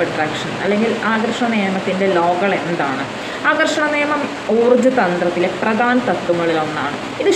Of attraction അല്ലെങ്കിൽ ആകർഷണ നിയമത്തിൻ്റെ ലോകൾ എന്താണ്? ആകർഷണ നിയമം ഊർജ്ജതന്ത്രത്തിലെ പ്രധാന തത്വങ്ങളിലൊന്നാണ്. ഇത്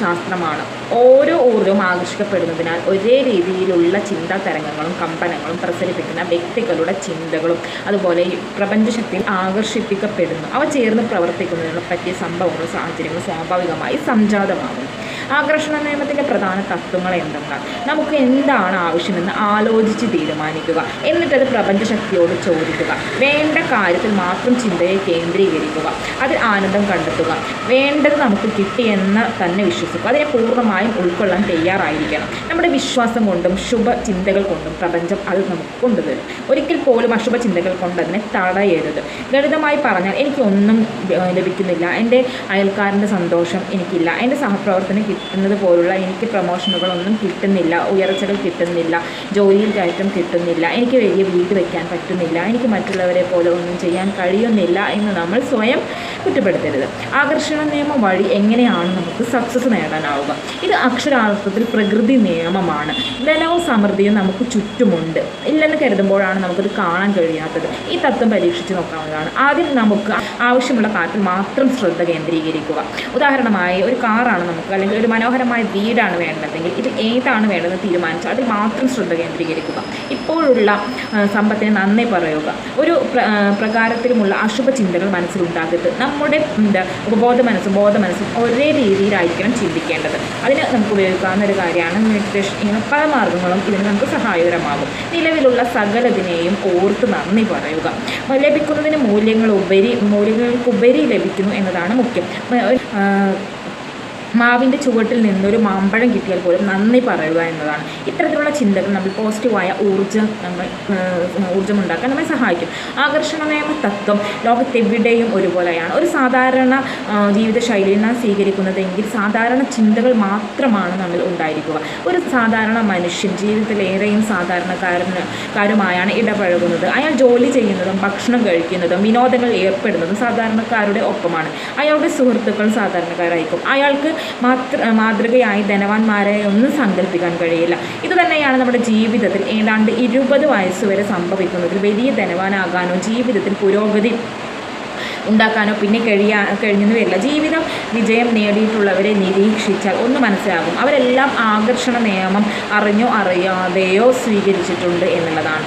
ശാസ്ത്രമാണ്. ഓരോ ഊർജ്ജവും ആകർഷിക്കപ്പെടുന്നതിനാൽ ഒരേ രീതിയിലുള്ള ചിന്താ തരംഗങ്ങളും കമ്പനങ്ങളും പ്രസരിപ്പിക്കുന്ന വ്യക്തികളുടെ ചിന്തകളും അതുപോലെ ഈ പ്രപഞ്ചശക്തിയിൽ ആകർഷിപ്പിക്കപ്പെടുന്നു. അവ ചേർന്ന് പ്രവർത്തിക്കുന്നതിന് പറ്റിയ സംഭവങ്ങളും സാഹചര്യങ്ങളും സ്വാഭാവികമായി സംജാതമാകുന്നു. ആകർഷണ നിയമത്തിൻ്റെ പ്രധാന തത്വങ്ങൾ എന്തെന്നാൽ നമുക്ക് എന്താണ് ആവശ്യമെന്ന് ആലോചിച്ച് തീരുമാനിക്കുക, എന്നിട്ടത് പ്രപഞ്ചശക്തിയോട് ചോദിക്കുക, വേണ്ട കാര്യത്തിൽ മാത്രം ചിന്തയെ കേന്ദ്രീകരിക്കുക, അതിൽ ആനന്ദം കണ്ടെത്തുക, വേണ്ടത് നമുക്ക് കിട്ടിയെന്ന് തന്നെ വിശ്വസിക്കുക, അതിനെ പൂർണ്ണമായും ഉൾക്കൊള്ളാൻ തയ്യാറായിരിക്കണം. നമ്മുടെ വിശ്വാസം കൊണ്ടും ശുഭചിന്തകൾ കൊണ്ടും പ്രപഞ്ചം അത് നമുക്ക് കൊണ്ടുവരും. ഒരിക്കൽ പോലും അശുഭ ചിന്തകൾ കൊണ്ട് അതിനെ തടയരുത്. ലളിതമായി പറഞ്ഞാൽ എനിക്കൊന്നും ലഭിക്കുന്നില്ല, എൻ്റെ അയൽക്കാരൻ്റെ സന്തോഷം എനിക്കില്ല, എൻ്റെ സഹപ്രവർത്തനം കിട്ടുന്നത് പോലുള്ള എനിക്ക് പ്രമോഷനുകളൊന്നും കിട്ടുന്നില്ല, ഉയർച്ചകൾ കിട്ടുന്നില്ല, ജോലിയിൽ കയറ്റം കിട്ടുന്നില്ല, എനിക്ക് വലിയ വീട് വയ്ക്കാൻ പറ്റുന്നില്ല, എനിക്ക് മറ്റുള്ളവരെ പോലെ ഒന്നും ചെയ്യാൻ കഴിയുന്നില്ല എന്ന് നമ്മൾ സ്വയം കുറ്റപ്പെടുത്തരുത്. ആകർഷണ നിയമം വഴി എങ്ങനെയാണ് നമുക്ക് സക്സസ് നേടാനാവുക? ഇത് അക്ഷരാർത്ഥത്തിൽ പ്രകൃതി നിയമമാണ്. ധനവും സമൃദ്ധിയും നമുക്ക് ചുറ്റുമുണ്ട്. ഇല്ലെന്ന് കരുതുമ്പോഴാണ് നമുക്കത് കാണാൻ കഴിയാത്തത്. ഈ തത്വം പരീക്ഷിച്ച് നോക്കാവുന്നതാണ്. ആദ്യം നമുക്ക് ആവശ്യമുള്ള കാര്യത്തിൽ മാത്രം ശ്രദ്ധ കേന്ദ്രീകരിക്കുക. ഉദാഹരണമായി ഒരു കാറാണ് നമുക്ക് അല്ലെങ്കിൽ ഒരു മനോഹരമായ വീടാണ് വേണ്ടതെങ്കിൽ ഇത് ഏതാണ് വേണ്ടതെന്ന് തീരുമാനിച്ചാൽ അതിൽ മാത്രം ശ്രദ്ധ കേന്ദ്രീകരിക്കുക. ഇപ്പോഴുള്ള സമ്പത്തിന് നന്ദി പറയുക. ഒരു പ്രകാരത്തിലുമുള്ള അശുഭ ചിന്തകൾ മനസ്സിലുണ്ടാകരുത്. നമ്മുടെ ബോധ മനസ്സും ഒരേ രീതിയിലായിരിക്കണം ചിന്തിക്കേണ്ടത്. അതിന് നമുക്ക് ഉപയോഗിക്കാവുന്ന ഒരു കാര്യമാണ് മെഡിറ്റേഷൻ. ഇങ്ങനെ പല മാർഗ്ഗങ്ങളും ഇതിന് നമുക്ക് സഹായകരമാകും. നിലവിലുള്ള സകലതിനെയും ഓർത്ത് നന്ദി പറയുക. ലഭിക്കുന്നതിന് മൂല്യങ്ങൾക്കുപരി ലഭിക്കുന്നു എന്നതാണ് മുഖ്യം. മാവിൻ്റെ ചുവട്ടിൽ നിന്നൊരു മാമ്പഴം കിട്ടിയാൽ പോലും നന്ദി പറയുക എന്നതാണ്. ഇത്തരത്തിലുള്ള ചിന്തകൾ നമ്മൾ പോസിറ്റീവായ ഊർജ്ജമുണ്ടാക്കാൻ നമ്മെ സഹായിക്കും. ആകർഷണ നിയമ തത്വം ലോകത്തെവിടെയും ഒരുപോലെയാണ്. ഒരു സാധാരണ ജീവിതശൈലിയിൽ നാം സ്വീകരിക്കുന്നതെങ്കിൽ സാധാരണ ചിന്തകൾ മാത്രമാണ് നമ്മൾ ഉണ്ടായിരിക്കുക. ഒരു സാധാരണ മനുഷ്യൻ ജീവിതത്തിലേറെയും സാധാരണക്കാരുമായാണ് ഇടപഴകുന്നത്. അയാൾ ജോലി ചെയ്യുന്നതും ഭക്ഷണം കഴിക്കുന്നതും വിനോദങ്ങളിൽ ഏർപ്പെടുന്നതും സാധാരണക്കാരുടെ ഒപ്പമാണ്. അയാളുടെ സുഹൃത്തുക്കൾ സാധാരണക്കാരായിരിക്കും. അയാൾക്ക് മാതൃകയായി ധനവാന്മാരെ ഒന്നും സങ്കല്പിക്കാൻ കഴിയില്ല. ഇതുതന്നെയാണ് നമ്മുടെ ജീവിതത്തിൽ ഏതാണ്ട് 20 വയസ്സുവരെ സംഭവിക്കുന്നതിൽ. വലിയ ധനവാനാകാനോ ജീവിതത്തിൽ പുരോഗതി ഉണ്ടാക്കാനോ പിന്നെ കഴിഞ്ഞെന്ന് വരില്ല. ജീവിതം വിജയം നേടിയിട്ടുള്ളവരെ നിരീക്ഷിച്ചാൽ ഒന്ന് മനസ്സിലാകും. അവരെല്ലാം ആകർഷണ നിയമം അറിഞ്ഞോ അറിയാതെയോ സ്വീകരിച്ചിട്ടുണ്ട് എന്നുള്ളതാണ്.